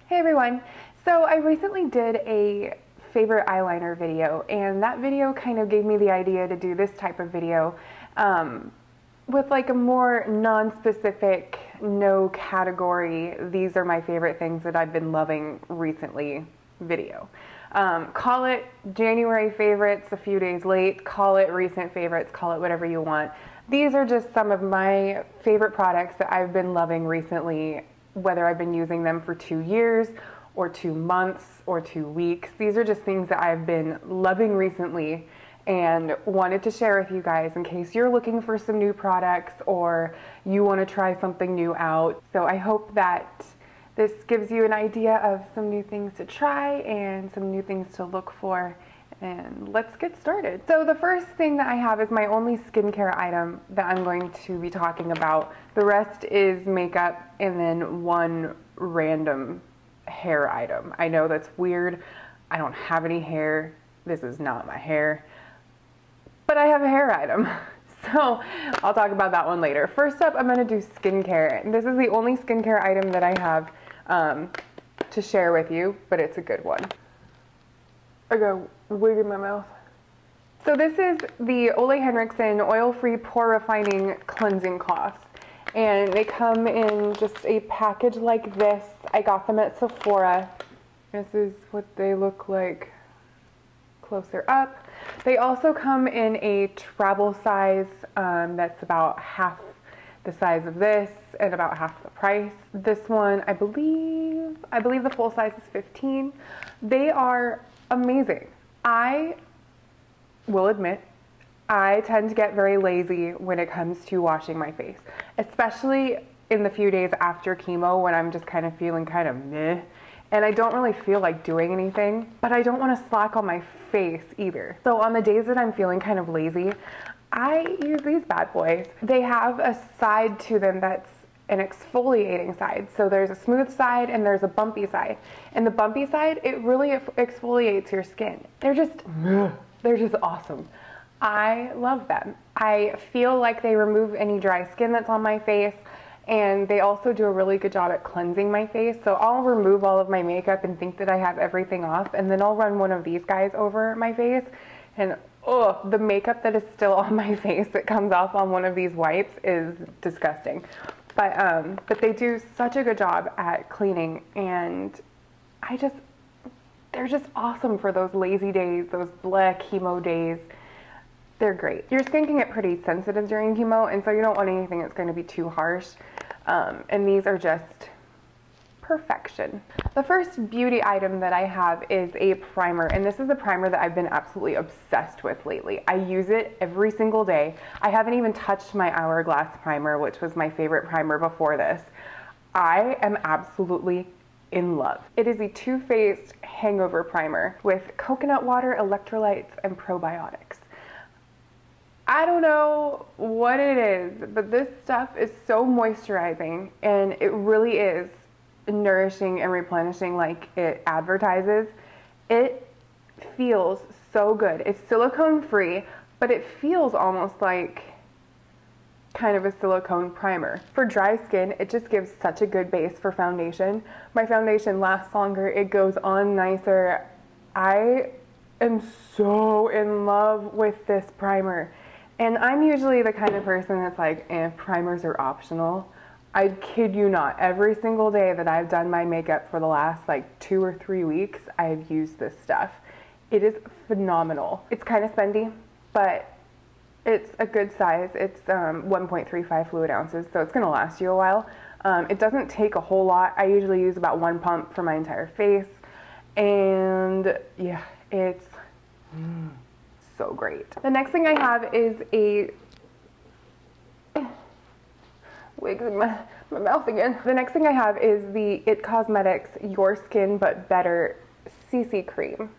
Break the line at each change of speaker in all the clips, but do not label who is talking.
Hey everyone! So I recently did a favorite eyeliner video, and that video kind of gave me the idea to do this type of video with like a more non-specific, no category, these are my favorite things that I've been loving recently video. Call it January favorites a few days late, call it recent favorites, call it whatever you want. These are just some of my favorite products that I've been loving recently, whether I've been using them for 2 years or 2 months or 2 weeks. These are just things that I've been loving recently and wanted to share with you guys in case you're looking for some new products or you want to try something new out. So I hope that this gives you an idea of some new things to try and some new things to look for. And let's get started. So the first thing that I have is my only skincare item that I'm going to be talking about. The rest is makeup and then one random hair item. I know that's weird. I don't have any hair. This is not my hair. But I have a hair item. So I'll talk about that one later. First up, I'm going to do skincare. And this is the only skincare item that I have to share with you, but it's a good one. I got wig in my mouth. So this is the Henriksen oil-free pore refining cleansing cloths. And they come in just a package like this. I got them at Sephora. This is what they look like closer up. They also come in a travel size that's about half the size of this and about half the price. This one, I believe the full size is 15. They are amazing. I will admit, I tend to get very lazy when it comes to washing my face, especially in the few days after chemo when I'm just kind of feeling kind of meh. And I don't really feel like doing anything, but I don't want to slack on my face either. So on the days that I'm feeling kind of lazy, I use these bad boys. They have a side to them that's an exfoliating side. So there's a smooth side and there's a bumpy side. And the bumpy side, it really exfoliates your skin. They're just awesome. I love them. I feel like they remove any dry skin that's on my face. And they also do a really good job at cleansing my face. So I'll remove all of my makeup and think that I have everything off, and then I'll run one of these guys over my face, and oh, the makeup that is still on my face that comes off on one of these wipes is disgusting. But they do such a good job at cleaning, and they're just awesome for those lazy days, those black chemo days. They're great. Your skin can get pretty sensitive during chemo, and so you don't want anything that's going to be too harsh. And these are just perfection. The first beauty item that I have is a primer, and this is a primer that I've been absolutely obsessed with lately. I use it every single day. I haven't even touched my Hourglass primer, which was my favorite primer before this. I am absolutely in love. It is a Too Faced Hangover Primer with coconut water, electrolytes, and probiotics. I don't know what it is, but this stuff is so moisturizing, and it really is nourishing and replenishing like it advertises. It feels so good. It's silicone free, but it feels almost like kind of a silicone primer. For dry skin, it just gives such a good base for foundation. My foundation lasts longer, it goes on nicer. I am so in love with this primer. And I'm usually the kind of person that's like, primers are optional. I kid you not, every single day that I've done my makeup for the last like 2 or 3 weeks, I've used this stuff. It is phenomenal. It's kind of spendy, but it's a good size. It's 1.35 fluid ounces, so it's gonna last you a while. It doesn't take a whole lot. I usually use about 1 pump for my entire face. And yeah, it's so great. The next thing I have is a wigs in my mouth again. The next thing I have is the Causemetics Your Skin But Better CC Cream.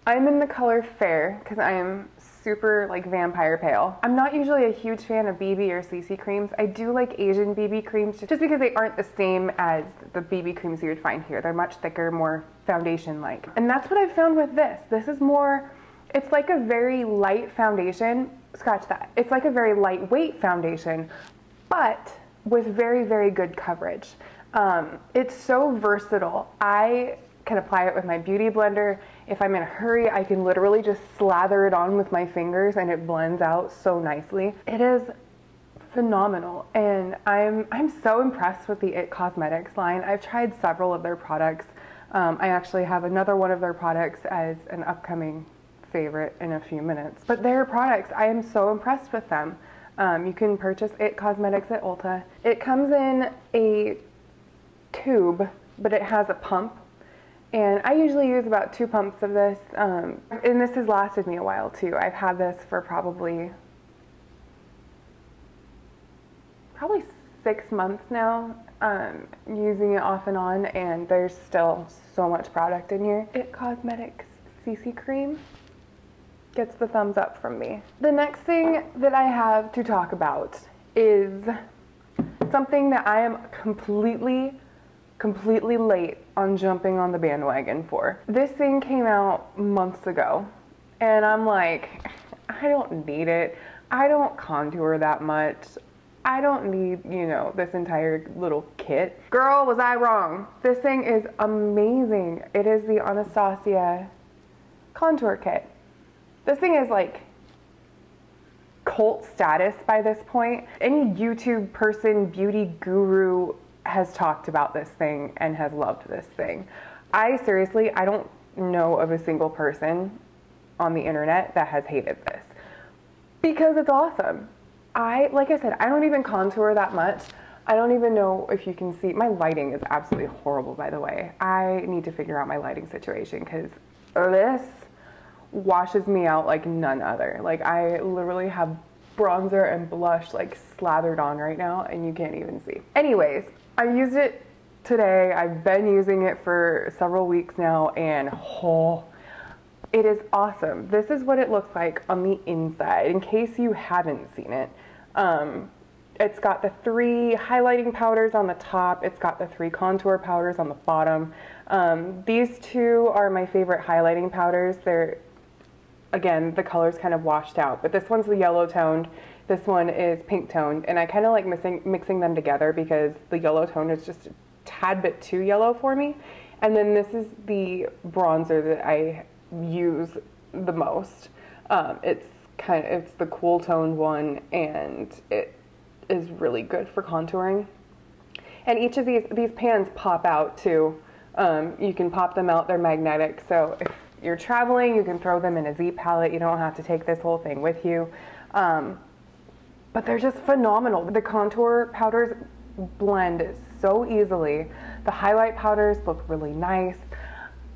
I'm in the color Fair because I am super like vampire pale. I'm not usually a huge fan of BB or CC creams. I do like Asian BB creams just because they aren't the same as the BB creams you would find here. They're much thicker, more foundation-like. And that's what I've found with this. This is more, it's like a very light foundation. Scratch that. It's like a very lightweight foundation, but with very, very good coverage. It's so versatile. I can apply it with my beauty blender. If I'm in a hurry, I can literally just slather it on with my fingers and it blends out so nicely. It is phenomenal, and I'm so impressed with the It Causemetics line. I've tried several of their products. I actually have another one of their products as an upcoming favorite in a few minutes. But their products, I am so impressed with them. You can purchase It Causemetics at Ulta. It comes in a tube, but it has a pump. And I usually use about 2 pumps of this, and this has lasted me a while too. I've had this for probably 6 months now, using it off and on, and there's still so much product in here. It Causemetics CC Cream gets the thumbs up from me. The next thing that I have to talk about is something that I am completely late on jumping on the bandwagon for. This thing came out months ago, and I'm like, I don't need it. I don't contour that much. I don't need, you know, this entire little kit. Girl, was I wrong. This thing is amazing. It is the Anastasia contour kit. This thing is like cult status by this point. Any YouTube person, beauty guru has talked about this thing and has loved this thing. I don't know of a single person on the internet that has hated this, because it's awesome. Like I said, I don't even contour that much. I don't even know if you can see. My lighting is absolutely horrible, by the way. I need to figure out my lighting situation, because this washes me out like none other. Like, I literally have bronzer and blush like slathered on right now, and you can't even see. Anyways, I used it today. I've been using it for several weeks now, and it is awesome. This is what it looks like on the inside, in case you haven't seen it. It's got the 3 highlighting powders on the top. It's got the 3 contour powders on the bottom. These 2 are my favorite highlighting powders. They're, again, the color's kind of washed out, but this one's the yellow toned. This one is pink toned, and I kind of like mixing them together because the yellow tone is just a tad bit too yellow for me. And then this is the bronzer that I use the most. It's the cool toned one, and it is really good for contouring. And each of these pans pop out too. You can pop them out, they're magnetic, so if you're traveling, you can throw them in a Z palette. You don't have to take this whole thing with you. But they're just phenomenal. The contour powders blend so easily. The highlight powders look really nice.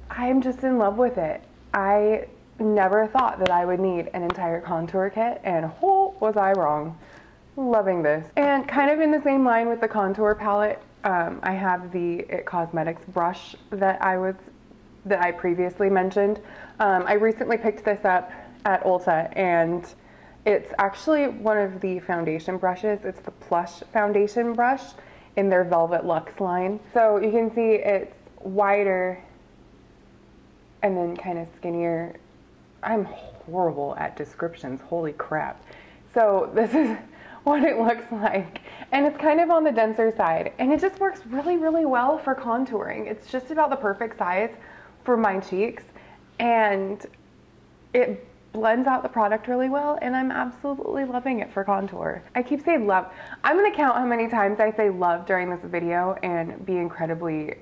I'm just in love with it. I never thought that I would need an entire contour kit, and was I wrong. Loving this. And kind of in the same line with the contour palette, I have the It Causemetics brush that I previously mentioned. I recently picked this up at Ulta, and it's actually one of the foundation brushes. It's the Plush foundation brush in their Velvet Luxe line. So you can see it's wider and then kind of skinnier. I'm horrible at descriptions, holy crap. So this is what it looks like, and it's kind of on the denser side, and it just works really, really well for contouring. It's just about the perfect size for my cheeks, and it blends out the product really well, and I'm absolutely loving it for contour. I keep saying love. I'm gonna count how many times I say love during this video and be incredibly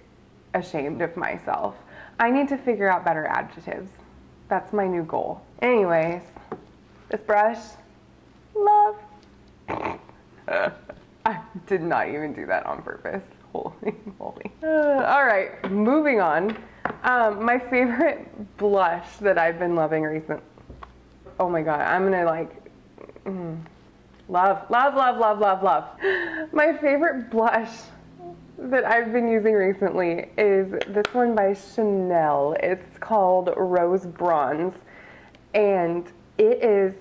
ashamed of myself. I need to figure out better adjectives. That's my new goal. Anyways, this brush, love. I did not even do that on purpose. Holy moly. All right, moving on. My favorite blush that I've been loving recently. Oh my God, I'm gonna like, love, love, love, love, love, love. My favorite blush that I've been using recently is this one by Chanel. It's called Rose Bronze, and it is,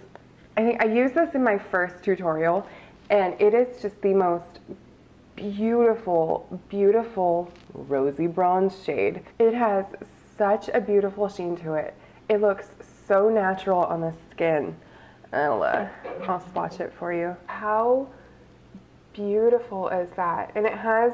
I think I used this in my first tutorial, and it is just the most beautiful, beautiful rosy bronze shade. It has such a beautiful sheen to it. It looks so natural on the skin. I'll swatch it for you. How beautiful is that? And it has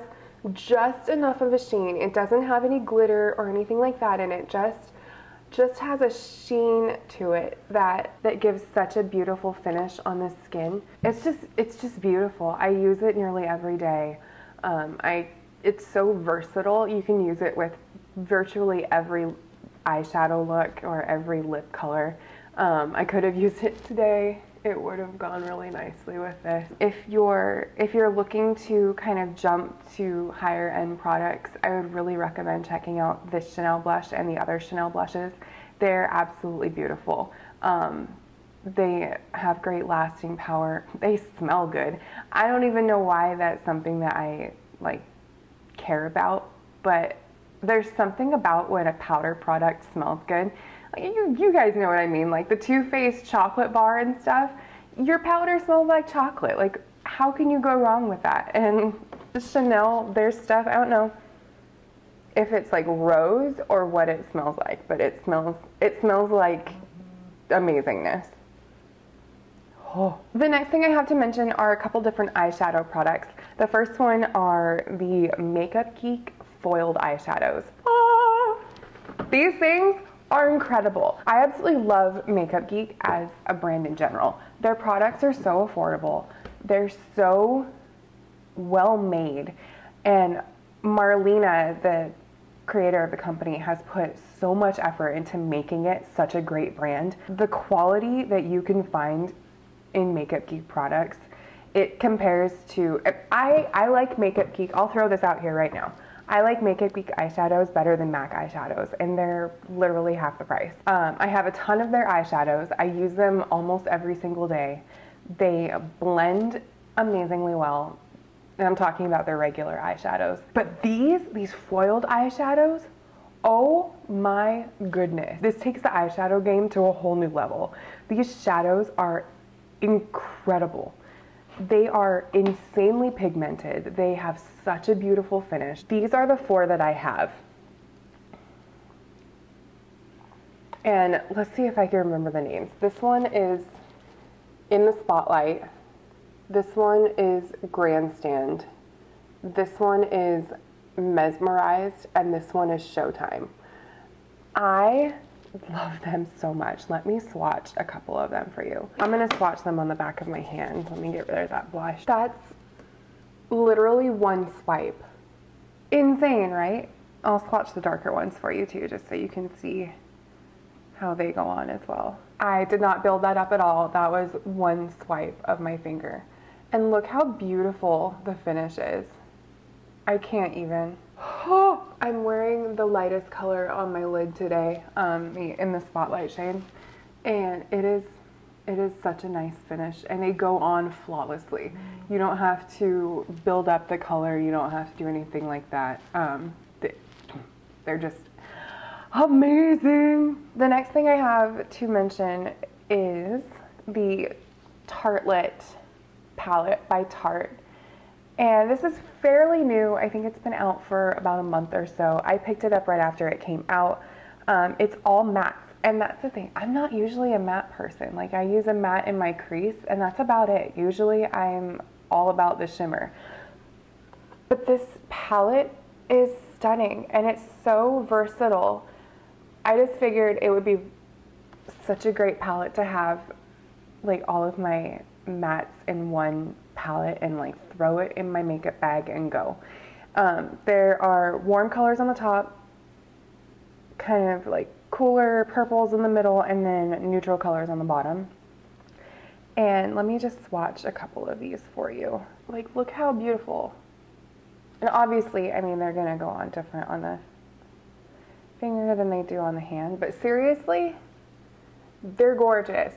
just enough of a sheen. It doesn't have any glitter or anything like that in it. Just has a sheen to it that gives such a beautiful finish on the skin. It's just beautiful. I use it nearly every day. It's so versatile. You can use it with virtually every eyeshadow look or every lip color. I could have used it today. It would have gone really nicely with this. If you're looking to kind of jump to higher end products, I would really recommend checking out this Chanel blush and the other Chanel blushes. They're absolutely beautiful. They have great lasting power. They smell good. I don't even know why that's something that I like care about, but there's something about when a powder product smells good. Like, you guys know what I mean, like the Too Faced chocolate bar and stuff. Your powder smells like chocolate. Like, how can you go wrong with that? And Chanel, their stuff, I don't know if it's like rose or what it smells like, but it smells like amazingness. Oh. The next thing I have to mention are a couple different eyeshadow products. The first one are the Makeup Geek foiled eyeshadows. Ah! These things are incredible. I absolutely love Makeup Geek as a brand in general. Their products are so affordable. They're so well made. And Marlena, the creator of the company, has put so much effort into making it such a great brand. The quality that you can find in Makeup Geek products, it compares to, I like Makeup Geek, I'll throw this out here right now. I like Makeup Geek eyeshadows better than MAC eyeshadows, and they're literally half the price. I have a ton of their eyeshadows. I use them almost every single day. They blend amazingly well, and I'm talking about their regular eyeshadows. But these foiled eyeshadows, oh my goodness. This takes the eyeshadow game to a whole new level. These shadows are incredible. They are insanely pigmented. They have such a beautiful finish. These are the 4 that I have. And let's see if I can remember the names. This one is In the Spotlight. This one is Grandstand. This one is Mesmerized, and this one is Showtime. I love them so much. Let me swatch a couple of them for you. I'm gonna swatch them on the back of my hand. Let me get rid of that blush. That's literally one swipe. Insane, right? I'll swatch the darker ones for you too, just so you can see how they go on as well. I did not build that up at all. That was one swipe of my finger. And look how beautiful the finish is. I can't even. Oh, I'm wearing the lightest color on my lid today, in the Spotlight shade, and it is such a nice finish, and they go on flawlessly. You don't have to build up the color, you don't have to do anything like that. They're just amazing. The next thing I have to mention is the Tartelette palette by Tarte. And this is fairly new. I think it's been out for about a month or so. I picked it up right after it came out. It's all mattes, and that's the thing. I'm not usually a matte person. Like, I use a matte in my crease, and that's about it. Usually I'm all about the shimmer. But this palette is stunning, and it's so versatile. I just figured it would be such a great palette to have, like, all of my mattes in one palette and like throw it in my makeup bag and go. There are warm colors on the top, kind of like cooler purples in the middle, and then neutral colors on the bottom. And let me just swatch a couple of these for you. Like, look how beautiful. And obviously, I mean, they're gonna go on different on the finger than they do on the hand, but seriously, they're gorgeous.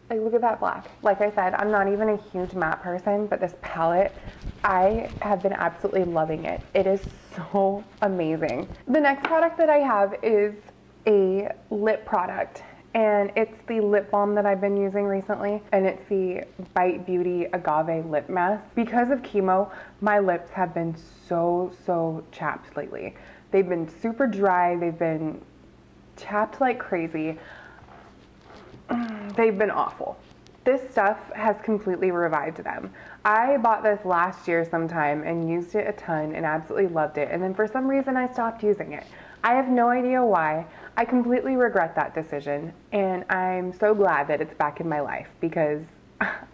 Like, look at that black. Like I said, I'm not even a huge matte person, but this palette, I have been absolutely loving it. It is so amazing. The next product that I have is a lip product, and it's the lip balm that I've been using recently, and it's the Bite Beauty Agave Lip Mask. Because of chemo, my lips have been so chapped lately. They've been super dry, they've been chapped like crazy. They've been awful. This stuff has completely revived them. I bought this last year sometime and used it a ton and absolutely loved it, and then for some reason I stopped using it. I have no idea why. I completely regret that decision, and I'm so glad that it's back in my life because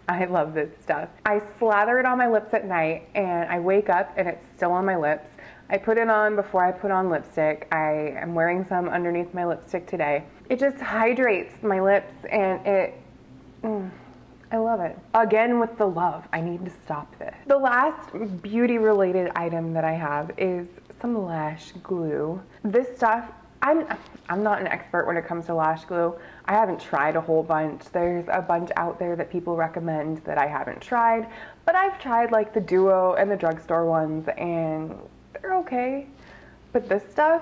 I love this stuff. I slather it on my lips at night and I wake up and it's still on my lips. I put it on before I put on lipstick. I am wearing some underneath my lipstick today. It just hydrates my lips and I love it. Again with the love, I need to stop this. The last beauty related item that I have is some lash glue. This stuff, I'm not an expert when it comes to lash glue. I haven't tried a whole bunch. There's a bunch out there that people recommend that I haven't tried, but I've tried like the Duo and the drugstore ones and they're okay. But this stuff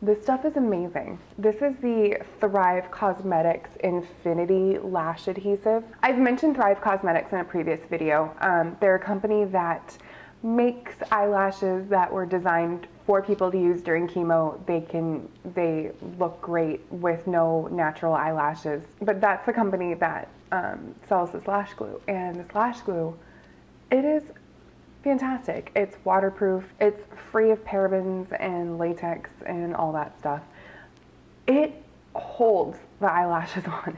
is amazing. This is the Thrive Causemetics Infinity Lash Adhesive. I've mentioned Thrive Causemetics in a previous video. They're a company that makes eyelashes that were designed for people to use during chemo. They look great with no natural eyelashes. But that's the company that sells this lash glue. And this lash glue, it is fantastic. It's waterproof. It's free of parabens and latex and all that stuff. It holds the eyelashes on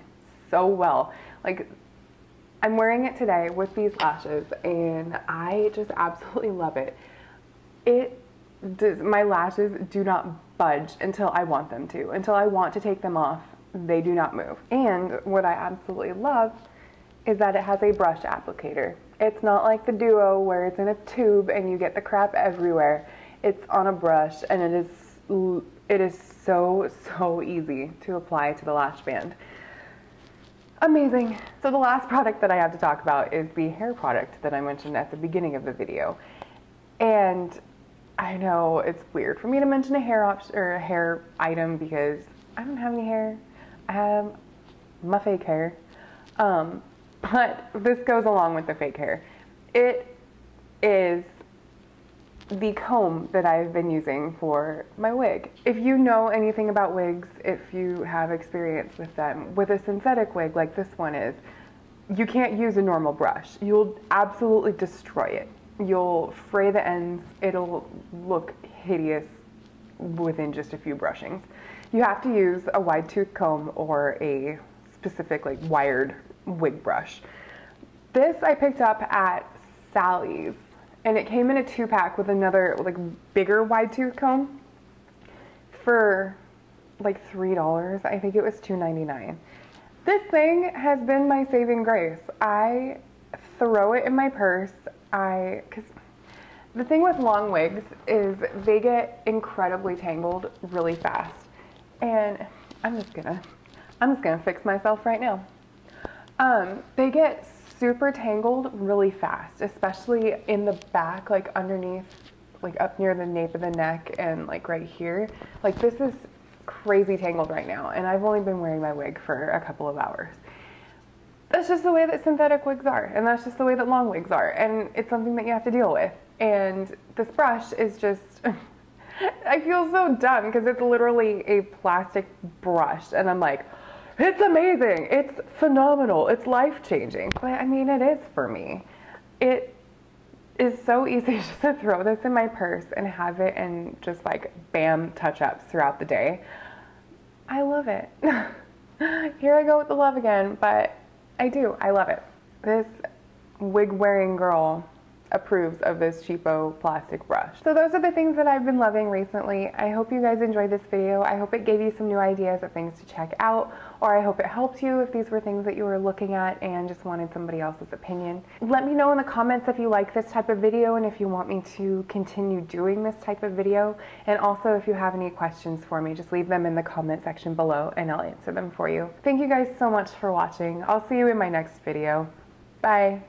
so well. Like, I'm wearing it today with these lashes and I just absolutely love it. My lashes do not budge until I want them to. Until I want to take them off, they do not move. And what I absolutely love is that it has a brush applicator. It's not like the Duo where it's in a tube and you get the crap everywhere. It's on a brush and it is so easy to apply to the lash band. Amazing. So the last product that I have to talk about is the hair product that I mentioned at the beginning of the video. And I know it's weird for me to mention a hair option or a hair item because I don't have any hair. I have my fake hair. But this goes along with the fake hair. It is the comb that I've been using for my wig. If you know anything about wigs, if you have experience with them, with a synthetic wig like this one is, you can't use a normal brush. You'll absolutely destroy it. You'll fray the ends. It'll look hideous within just a few brushings. You have to use a wide tooth comb or a specific like wired wig brush. This I picked up at Sally's and it came in a 2-pack with another like bigger wide tooth comb for like $3. I think it was $2.99. This thing has been my saving grace. I throw it in my purse. Because the thing with long wigs is they get incredibly tangled really fast. And I'm just gonna fix myself right now. They get super tangled really fast, especially in the back, like underneath, like up near the nape of the neck and like right here. Like this is crazy tangled right now, and I've only been wearing my wig for a couple of hours. That's just the way that synthetic wigs are, and that's just the way that long wigs are, and it's something that you have to deal with. And this brush is just, I feel so dumb because it's literally a plastic brush, and I'm like, it's amazing, it's phenomenal, it's life-changing. But I mean, it is for me. It is so easy just to throw this in my purse and have it and just like bam, touch-ups throughout the day. I love it. Here I go with the love again, but I love it. This wig-wearing girl approves of this cheapo plastic brush. So those are the things that I've been loving recently. I hope you guys enjoyed this video. I hope it gave you some new ideas of things to check out, or I hope it helped you if these were things that you were looking at and just wanted somebody else's opinion. Let me know in the comments if you like this type of video and if you want me to continue doing this type of video. And also if you have any questions for me, just leave them in the comment section below and I'll answer them for you. Thank you guys so much for watching. I'll see you in my next video. Bye.